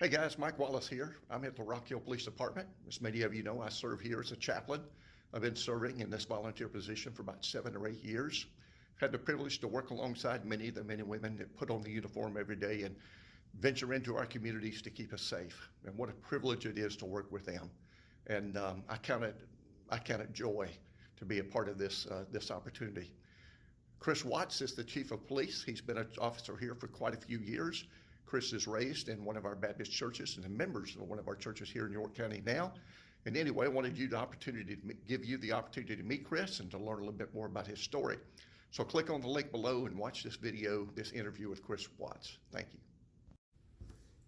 Hey guys, Mike Wallace here. I'm at the Rock Hill Police Department. As many of you know, I serve here as a chaplain. I've been serving in this volunteer position for about 7 or 8 years. I've had the privilege to work alongside many of the men and women that put on the uniform every day and venture into our communities to keep us safe. And what a privilege it is to work with them. And I count it joy to be a part of this opportunity. Chris Watts is the chief of police. He's been an officer here for quite a few years. Chris is raised in one of our Baptist churches and members of one of our churches here in York County now. And anyway, I wanted you the opportunity to give you the opportunity to meet Chris and to learn a little bit more about his story. So click on the link below and watch this video, this interview with Chris Watts. Thank you.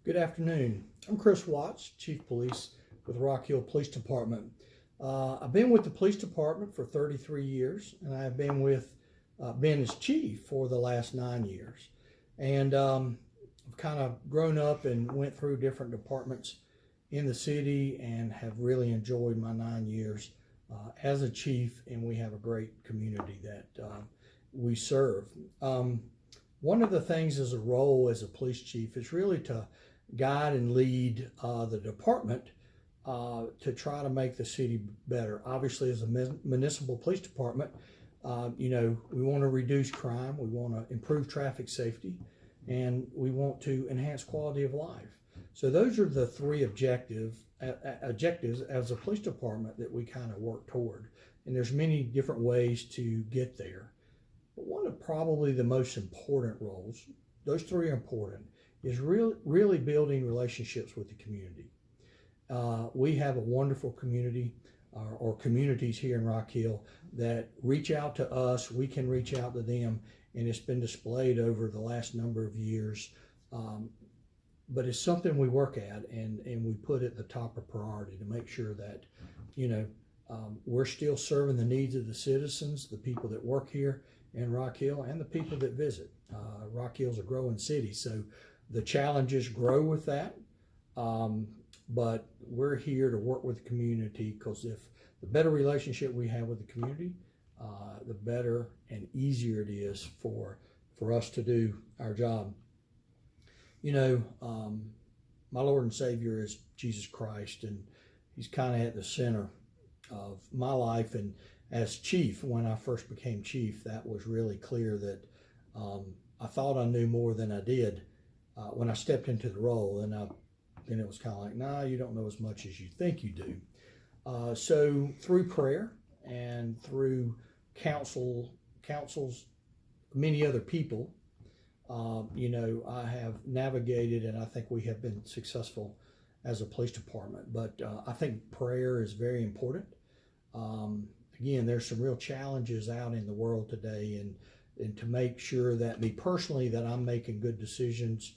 Good afternoon. I'm Chris Watts, Chief Police with Rock Hill Police Department. I've been with the police department for 33 years, and I've been as chief for the last 9 years. And I've kind of grown up and went through different departments in the city and have really enjoyed my 9 years as a chief, and we have a great community that we serve. One of the things as a role as a police chief is really to guide and lead the department to try to make the city better. Obviously, as a municipal police department, we want to reduce crime, we want to improve traffic safety, and we want to enhance quality of life. So those are the three objectives as a police department that we kind of work toward. And there's many different ways to get there. But one of probably the most important roles, those three are important, is really building relationships with the community. We have a wonderful community or communities here in Rock Hill that reach out to us, we can reach out to them, and it's been displayed over the last number of years. But it's something we work at and we put at the top of priority to make sure that, we're still serving the needs of the citizens, the people that work here in Rock Hill, and the people that visit. Rock Hill's a growing city, so the challenges grow with that. But we're here to work with the community, because if the better relationship we have with the community, the better and easier it is for us to do our job. My Lord and Savior is Jesus Christ, and he's kind of at the center of my life. And as chief, when I first became chief, that was really clear that I thought I knew more than I did when I stepped into the role. And then it was kind of like, nah, you don't know as much as you think you do. So through prayer and through counsels, many other people, I have navigated, and I think we have been successful as a police department. But I think prayer is very important. Again, there's some real challenges out in the world today, and to make sure that me personally, that I'm making good decisions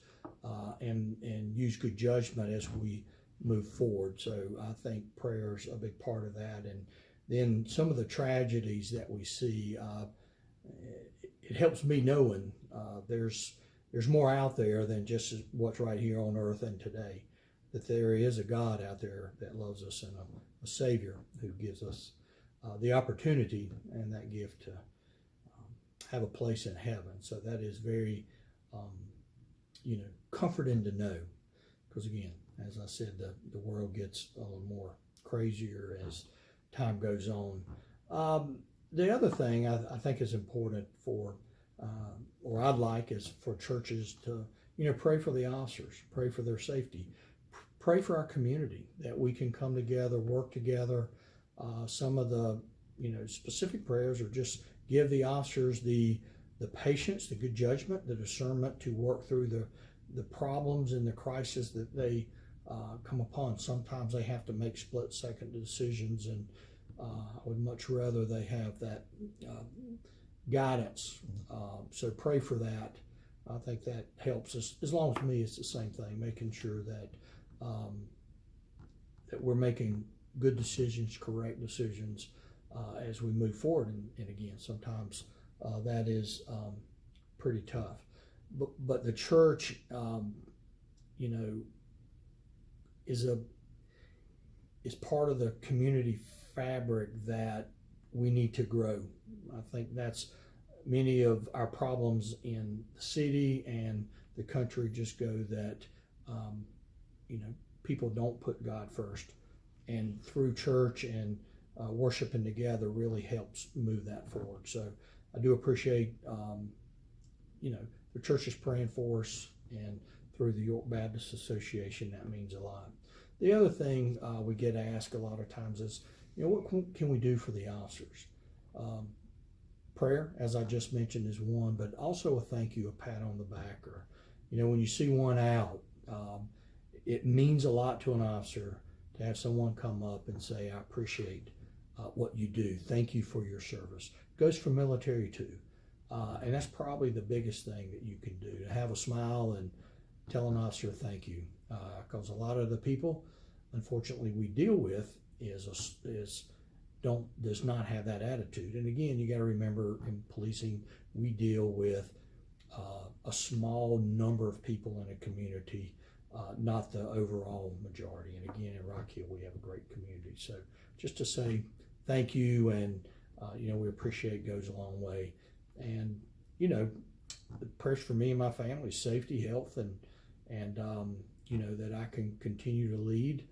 and use good judgment as we move forward. So I think prayer is a big part of that. And then some of the tragedies that we see, it helps me knowing there's more out there than just what's right here on earth and today, that there is a God out there that loves us, and a Savior who gives us the opportunity and that gift to have a place in heaven. So that is very comforting to know, because again, as I said, the world gets a little more crazier as time goes on. The other thing I think is important or I'd like, is for churches to, pray for the officers, pray for their safety, pray for our community, that we can come together, work together. Some of the, specific prayers are just give the officers the patience, the good judgment, the discernment to work through the problems and the crisis that they come upon. Sometimes they have to make split-second decisions, and I would much rather they have that guidance. So pray for that. I think that helps us. As long as me, it's the same thing, making sure that that we're making good decisions, correct decisions as we move forward. And again, sometimes that is pretty tough. But the church, is part of the community fabric that we need to grow. I think that's many of our problems in the city and the country just go that people don't put God first, and through church and worshiping together really helps move that forward. So I do appreciate, the church is praying for us, and through the York Baptist Association, that means a lot. The other thing we get asked a lot of times is, what can we do for the officers? Prayer, as I just mentioned, is one, but also a thank you, a pat on the back, or, when you see one out, it means a lot to an officer to have someone come up and say, I appreciate what you do. Thank you for your service. Goes for military too. And that's probably the biggest thing that you can do, to have a smile and tell an officer thank you. Because a lot of the people, unfortunately, we deal with does not have that attitude. And again, you got to remember, in policing, we deal with a small number of people in a community, not the overall majority. And again, in Rock Hill, we have a great community. So just to say thank you, and we appreciate, goes a long way. And the prayers for me and my family, safety, health, and that I can continue to lead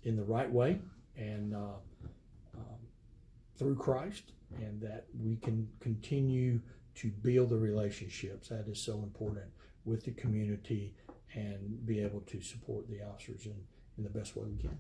in the right way, and through Christ, and that we can continue to build the relationships that is so important with the community, and be able to support the officers in the best way we can.